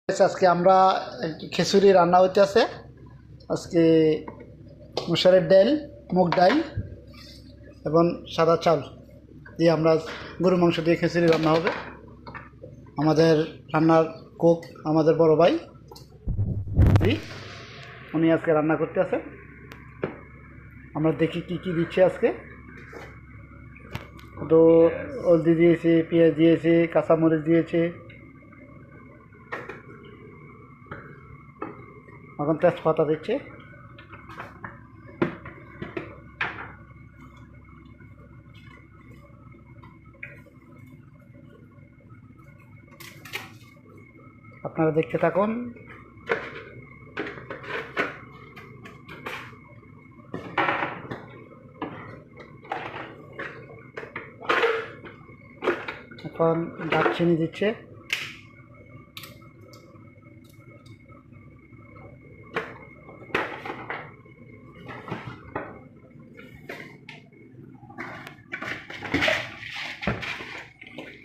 আজকে আমরা খিচুড়ি রান্না হইতে আছে। আজকে মুসুরের ডাল, মুগ ডাল এবং সাদা চাল দিয়ে আমরা গরু মাংস দিয়ে খিচুড়ি রান্না হবে। আমাদের রান্নার কুক আমাদের বড় ভাই, উনি আজকে রান্না করতে আছে। আমরা দেখি কি কি দিচ্ছে আজকে। তো হলদি দিয়েছে, পেঁয়াজ দিয়েছে, কাঁচামরিচ দিয়েছে, এখন তেজপাতা দিচ্ছে। আপনারা দেখতে থাকুন। এখন দারচিনি দিচ্ছে,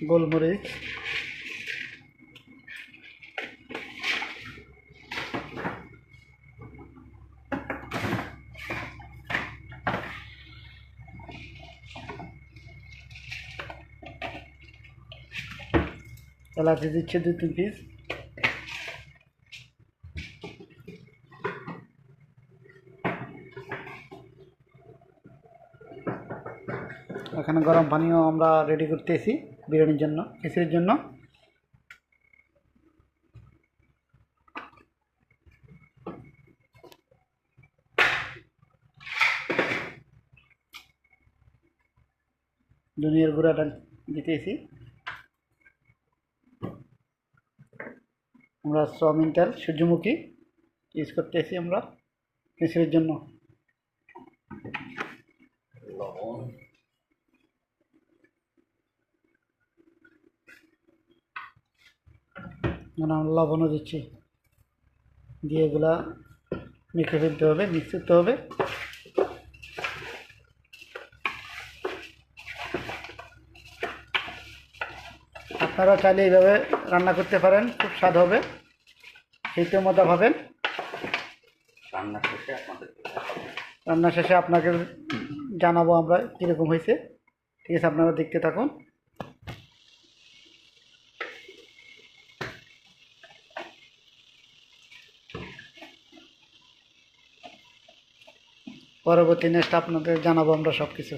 গোলমরিচ, এলাচি দিচ্ছে 2-3 পিস। এখানে গরম পানিও আমরা রেডি করতেছি বিরিয়ানির জন্য, খিচুড়ির জন্য। ধনিয়ার গুঁড়াটা দিতেছি। আমরা সয়াবিন তেল, সূর্যমুখী ইউজ করতেছি আমরা খিচুড়ির জন্য। আমরা লবণও দিচ্ছি, দিয়ে এগুলা মেখে ফেলতে হবে, মিক্স করতে হবে। আপনারা চাইলে এইভাবে রান্না করতে পারেন, খুব স্বাদ হবে, খেতেও মজা পাবেন। রান্না শেষে আপনাকে জানাবো আমরা কীরকম হয়েছে। ঠিক আছে, আপনারা দেখতে থাকুন। পরবর্তী নেক্সট আপনাদের জানাবো আমরা সব কিছু।